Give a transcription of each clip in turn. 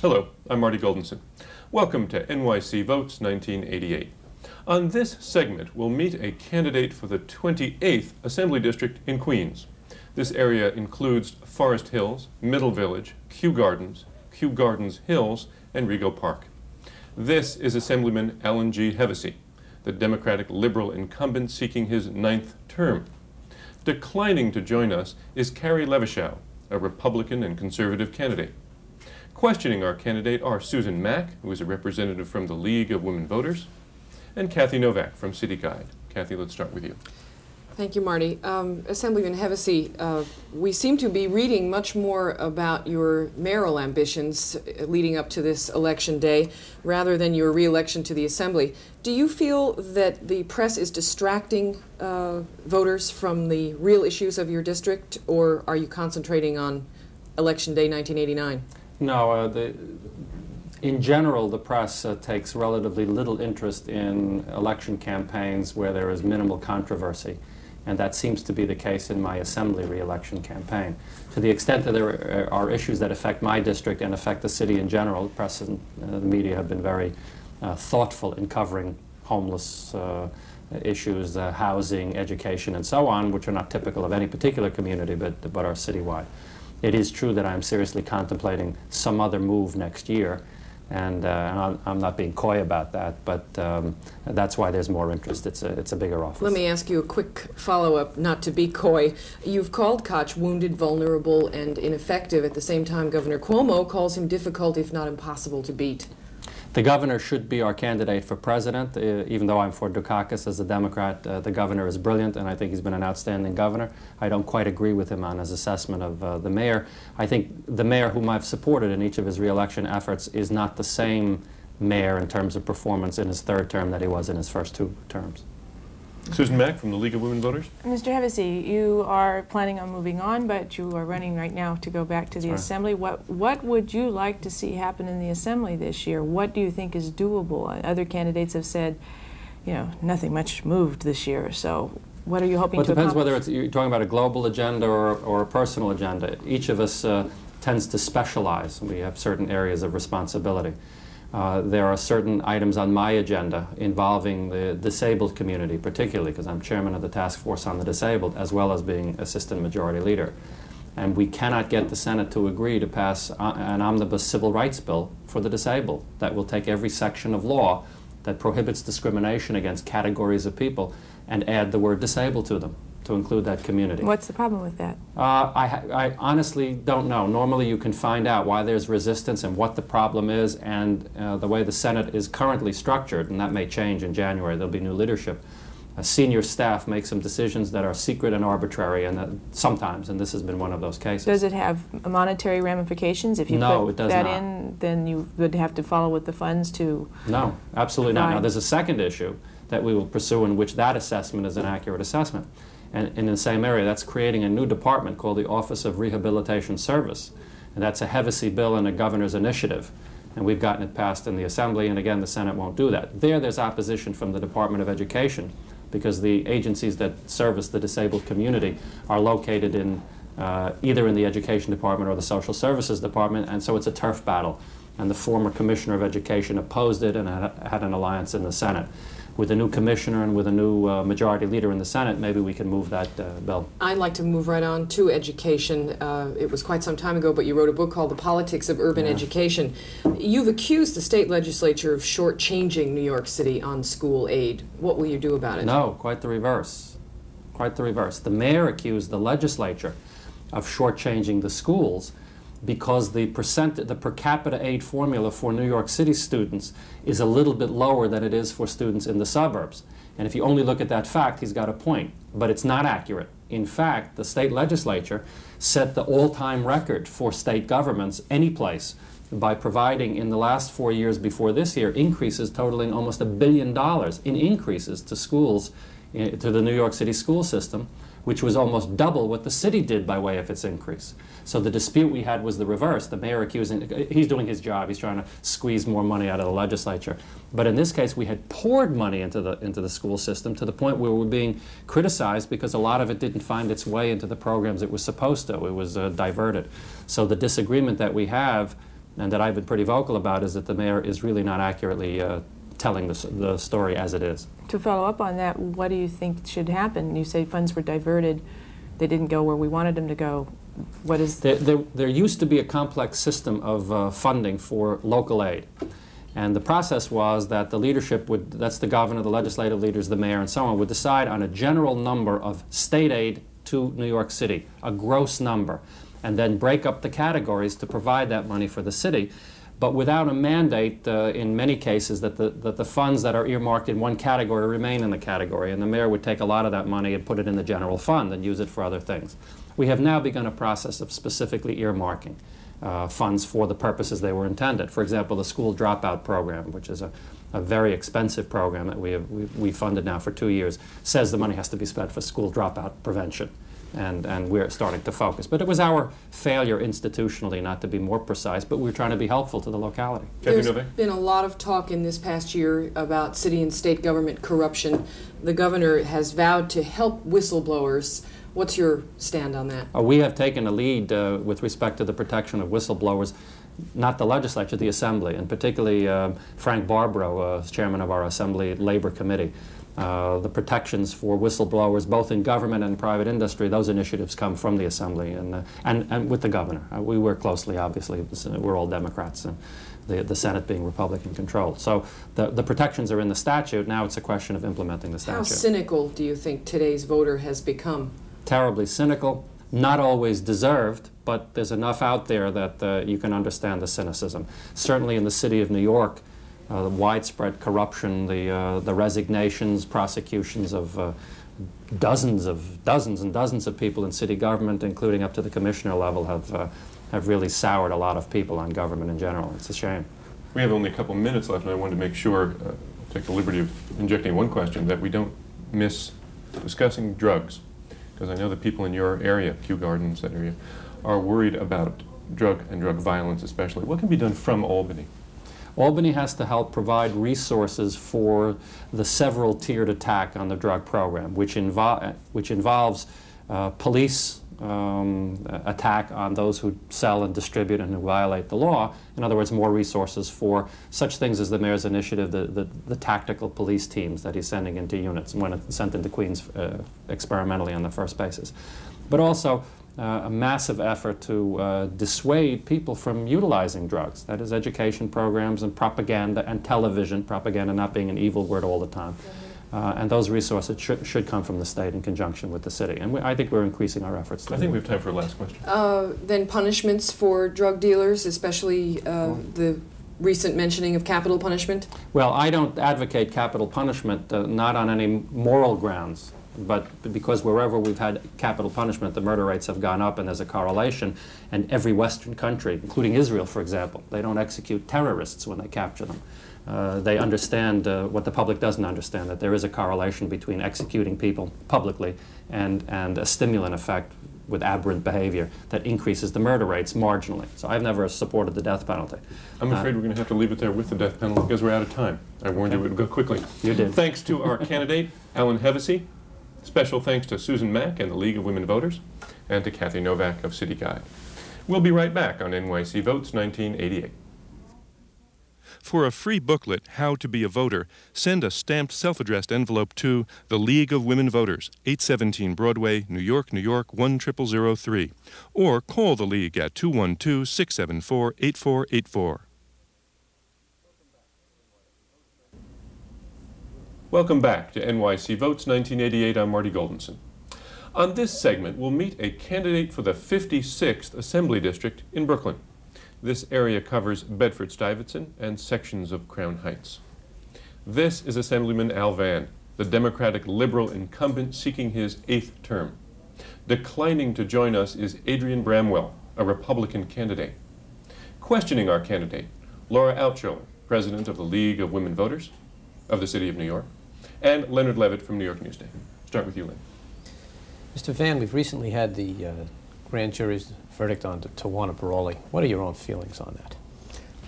Hello, I'm Marty Goldenson. Welcome to NYC Votes 1988. On this segment, we'll meet a candidate for the 28th Assembly District in Queens. This area includes Forest Hills, Middle Village, Kew Gardens Hills, and Rego Park. This is Assemblyman Alan G. Hevesy, the Democratic Liberal incumbent seeking his 9th term. Declining to join us is Carrie Levishau, a Republican and conservative candidate. Questioning our candidate are Susan Mack, who is a representative from the League of Women Voters, and Kathy Novak from City Guide. Kathy, let's start with you. Thank you, Marty. Assemblyman Hevesy, we seem to be reading much more about your mayoral ambitions leading up to this election day rather than your re-election to the Assembly. Do you feel that the press is distracting voters from the real issues of your district, or are you concentrating on Election Day 1989? No, in general, the press takes relatively little interest in election campaigns where there is minimal controversy, and that seems to be the case in my Assembly re-election campaign. To the extent that there are issues that affect my district and affect the city in general, the press and the media have been very thoughtful in covering homeless issues, housing, education, and so on, which are not typical of any particular community, but are citywide. It is true that I'm seriously contemplating some other move next year, and I'm not being coy about that, but that's why there's more interest. It's a bigger office. Let me ask you a quick follow-up, not to be coy. You've called Koch wounded, vulnerable, and ineffective. At the same time, Governor Cuomo calls him difficult, if not impossible, to beat. The governor should be our candidate for president. Even though I'm for Dukakis as a Democrat, the governor is brilliant, and I think he's been an outstanding governor. I don't quite agree with him on his assessment of the mayor. I think the mayor whom I've supported in each of his re-election efforts is not the same mayor in terms of performance in his third term that he was in his first 2 terms. Susan Mack from the League of Women Voters. Mr. Hevesy, you are planning on moving on, but you are running right now to go back to the Assembly. What would you like to see happen in the Assembly this year? What do you think is doable? Other candidates have said, you know, nothing much moved this year. So what are you hoping to accomplish? It depends whether you're talking about a global agenda or a personal agenda. Each of us tends to specialize. We have certain areas of responsibility. There are certain items on my agenda involving the disabled community, particularly because I'm chairman of the task force on the disabled, as well as being assistant majority leader. And we cannot get the Senate to agree to pass an omnibus civil rights bill for the disabled that will take every section of law that prohibits discrimination against categories of people and add the word disabled to them, to include that community. What's the problem with that? I honestly don't know. Normally you can find out why there's resistance and what the problem is, and the way the Senate is currently structured, and that may change in January, there'll be new leadership. Senior staff make some decisions that are secret and arbitrary, and sometimes, and this has been one of those cases. Does it have monetary ramifications? If you put that in, then you would have to follow with the funds to... No, absolutely not. Now there's a second issue that we will pursue in which that assessment is an accurate assessment. And in the same area, that's creating a new department called the Office of Rehabilitation Service. And that's a Hevesy bill and a governor's initiative. And we've gotten it passed in the Assembly, and again, the Senate won't do that. There's opposition from the Department of Education, because the agencies that service the disabled community are located in either in the Education Department or the Social Services Department, and so it's a turf battle. And the former Commissioner of Education opposed it and had an alliance in the Senate. With a new commissioner and with a new majority leader in the Senate, maybe we can move that bill. I'd like to move right on to education. It was quite some time ago, but you wrote a book called The Politics of Urban Education. You've accused the state legislature of shortchanging New York City on school aid. What will you do about it? No, quite the reverse. Quite the reverse. The mayor accused the legislature of shortchanging the schools because the per capita aid formula for New York City students is a little bit lower than it is for students in the suburbs. And if you only look at that fact, he's got a point. But it's not accurate. In fact, the state legislature set the all-time record for state governments any place by providing, in the last 4 years before this year, increases totaling almost $1 billion in increases to schools, to the New York City school system, which was almost double what the city did by way of its increase. So the dispute we had was the reverse. The mayor accusing, he's doing his job, he's trying to squeeze more money out of the legislature. But in this case, we had poured money into the school system to the point where we're being criticized because a lot of it didn't find its way into the programs it was supposed to. It was diverted. So the disagreement that we have and that I've been pretty vocal about, is that the mayor is really not accurately telling the story as it is. To follow up on that, what do you think should happen? You say funds were diverted, they didn't go where we wanted them to go. What is... There used to be a complex system of funding for local aid. And the process was that the leadership would, that's the governor, the legislative leaders, the mayor, and so on, would decide on a general number of state aid to New York City, a gross number, and then break up the categories to provide that money for the city, but without a mandate in many cases that the funds that are earmarked in one category remain in the category, and the mayor would take a lot of that money and put it in the general fund and use it for other things. We have now begun a process of specifically earmarking funds for the purposes they were intended. For example, the school dropout program, which is a very expensive program that we funded now for 2 years, says the money has to be spent for school dropout prevention. And we're starting to focus. But it was our failure institutionally not to be more precise, but we're trying to be helpful to the locality. There's been a lot of talk in this past year about city and state government corruption. The governor has vowed to help whistleblowers. What's your stand on that? We have taken a lead with respect to the protection of whistleblowers, not the legislature, the assembly, and particularly Frank Barbaro, chairman of our assembly labor committee. The protections for whistleblowers, both in government and private industry, those initiatives come from the assembly and with the governor. We work closely, obviously. We're all Democrats, and the Senate being Republican controlled. So the protections are in the statute. Now it's a question of implementing the statute. How cynical do you think today's voter has become? Terribly cynical, not always deserved, but there's enough out there that you can understand the cynicism. Certainly in the city of New York, the widespread corruption, the resignations, prosecutions of dozens and dozens of people in city government, including up to the commissioner level, have really soured a lot of people on government in general. It's a shame. We have only a couple minutes left, and I wanted to make sure, take the liberty of injecting one question, that we don't miss discussing drugs. Because I know the people in your area, Kew Gardens, that area, are worried about drug and drug violence especially. What can be done from Albany? Albany has to help provide resources for the several tiered attack on the drug program, which involves police attack on those who sell and distribute and who violate the law. In other words, more resources for such things as the mayor's initiative, the tactical police teams that he's sending into units, and when it's sent into Queens experimentally on the first basis. But also a massive effort to dissuade people from utilizing drugs. That is, education programs and propaganda and television, propaganda not being an evil word all the time. And those resources should come from the state in conjunction with the city. And I think we're increasing our efforts. I think we have time for a last question. Then punishments for drug dealers, especially the recent mentioning of capital punishment? Well, I don't advocate capital punishment, not on any moral grounds, but because wherever we've had capital punishment, the murder rates have gone up, and there's a correlation. And every Western country, including Israel, for example, they don't execute terrorists when they capture them. They understand what the public doesn't understand, that there is a correlation between executing people publicly and a stimulant effect with aberrant behavior that increases the murder rates marginally. So I've never supported the death penalty. I'm afraid we're going to have to leave it there with the death penalty because we're out of time. I warned you it would go quickly. You did. Thanks to our candidate, Alan Hevesy. Special thanks to Susan Mack and the League of Women Voters, and to Kathy Novak of City Guide. We'll be right back on NYC Votes 1988. For a free booklet, How to Be a Voter, send a stamped self-addressed envelope to the League of Women Voters, 817 Broadway, New York, New York, 10003. Or call the League at 212-674-8484. Welcome back to NYC Votes 1988. I'm Marty Goldenson. On this segment, we'll meet a candidate for the 56th Assembly District in Brooklyn. This area covers Bedford-Stuyvesant and sections of Crown Heights. This is Assemblyman Al Vann, the Democratic liberal incumbent seeking his 8th term. Declining to join us is Adrian Bramwell, a Republican candidate. Questioning our candidate, Laura Altschuler, president of the League of Women Voters of the City of New York, and Leonard Levitt from New York Newsday. Start with you, Lynn. Mr. Vann, we've recently had the grand jury's verdict on Tawana Brawley. What are your own feelings on that?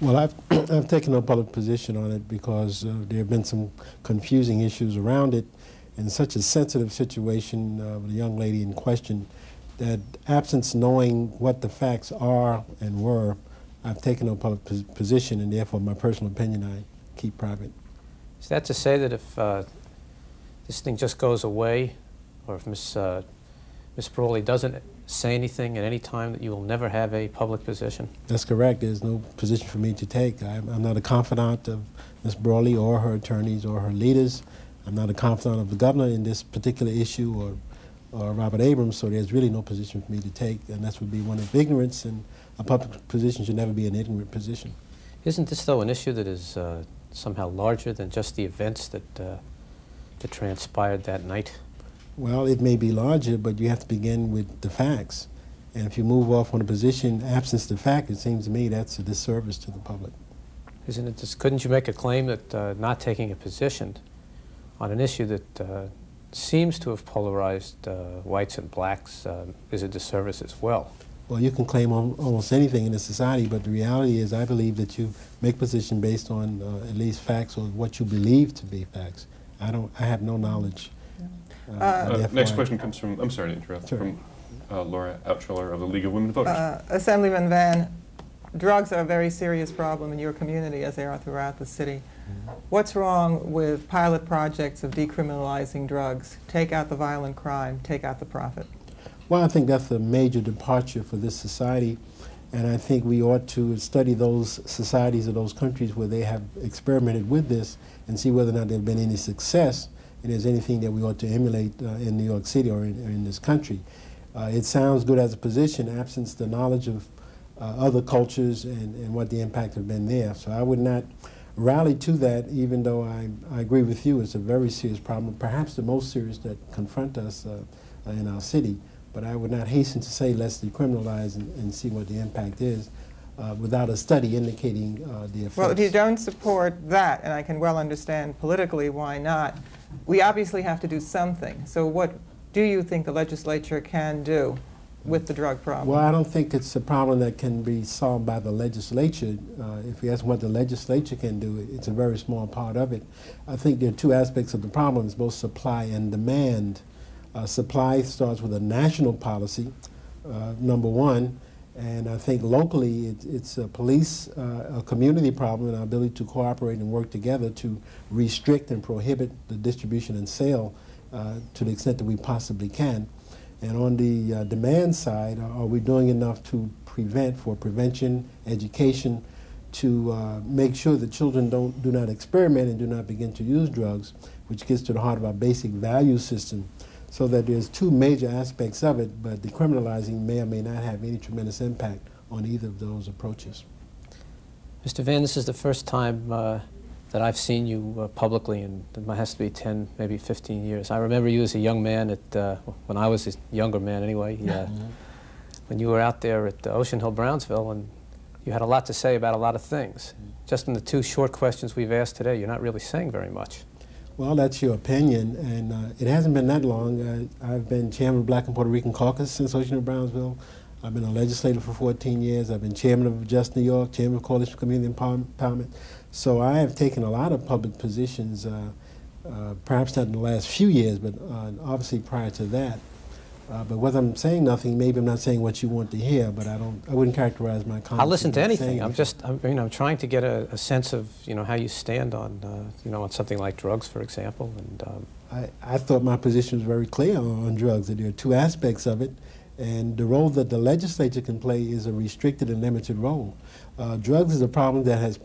Well, I've taken a public position on it because there have been some confusing issues around it, and such a sensitive situation with the young lady in question, that absence knowing what the facts are and were, I've taken no public position, and therefore my personal opinion I keep private. Is that to say that if this thing just goes away, or if Ms. Brawley doesn't say anything at any time, that you will never have a public position? That's correct. There's no position for me to take. I'm not a confidant of Ms. Brawley or her attorneys or her leaders. I'm not a confidant of the governor in this particular issue or Robert Abrams, so there's really no position for me to take, and that would be one of ignorance, and a public position should never be an ignorant position. Isn't this, though, an issue that is somehow larger than just the events that transpired that night? Well, it may be larger, but you have to begin with the facts. And if you move off on a position absent the fact, it seems to me that's a disservice to the public. Isn't it just, couldn't you make a claim that not taking a position on an issue that seems to have polarized whites and blacks is a disservice as well? Well, you can claim almost anything in a society, but the reality is I believe that you make position based on at least facts or what you believe to be facts. I have no knowledge. Next question comes from, I'm sorry to interrupt, Sure. from Laura Outschiller of the League of Women Voters. Assemblyman Van, drugs are a very serious problem in your community as they are throughout the city. What's wrong with pilot projects of decriminalizing drugs? Take out the violent crime, take out the profit. Well, I think that's a major departure for this society, and I think we ought to study those societies or those countries where they have experimented with this and see whether or not there have been any success, and there's anything that we ought to emulate in New York City or in this country. It sounds good as a position, absence the knowledge of other cultures and what the impact have been there. So I would not rally to that, even though I agree with you, it's a very serious problem, perhaps the most serious that confront us in our city. But I would not hasten to say let's decriminalize and see what the impact is without a study indicating the effects. Well, if you don't support that, and I can well understand politically why not, we obviously have to do something. So what do you think the legislature can do with the drug problem? Well, I don't think it's a problem that can be solved by the legislature. If you ask what the legislature can do, it's a very small part of it. I think there are two aspects of the problem, it's both supply and demand. Supply starts with a national policy, number one, and I think locally it's a police, a community problem, and our ability to cooperate and work together to restrict and prohibit the distribution and sale to the extent that we possibly can. And on the demand side, are we doing enough to prevent, for prevention, education, to make sure that children do not experiment and do not begin to use drugs, which gets to the heart of our basic value system. So that there's two major aspects of it, but decriminalizing may or may not have any tremendous impact on either of those approaches. Mr. Van, this is the first time that I've seen you publicly, and it has to be 10, maybe 15 years. I remember you as a young man at, when I was a younger man anyway, when you were out there at Ocean Hill, Brownsville, and you had a lot to say about a lot of things. Just in the two short questions we've asked today, you're not really saying very much. Well, that's your opinion, and it hasn't been that long. I've been chairman of the Black and Puerto Rican Caucus since Ocean Hill, Brownsville. I've been a legislator for 14 years. I've been chairman of Just New York, chairman of Coalition for Community Empowerment. So I have taken a lot of public positions, perhaps not in the last few years, but obviously prior to that. But whether I'm saying nothing, maybe I'm not saying what you want to hear, but I wouldn't characterize my comments. I'll listen to anything. I'm trying to get a sense of, how you stand on, on something like drugs, for example. And I thought my position was very clear on drugs, that there are two aspects of it, and the role that the legislature can play is a restricted and limited role. Drugs is a problem that has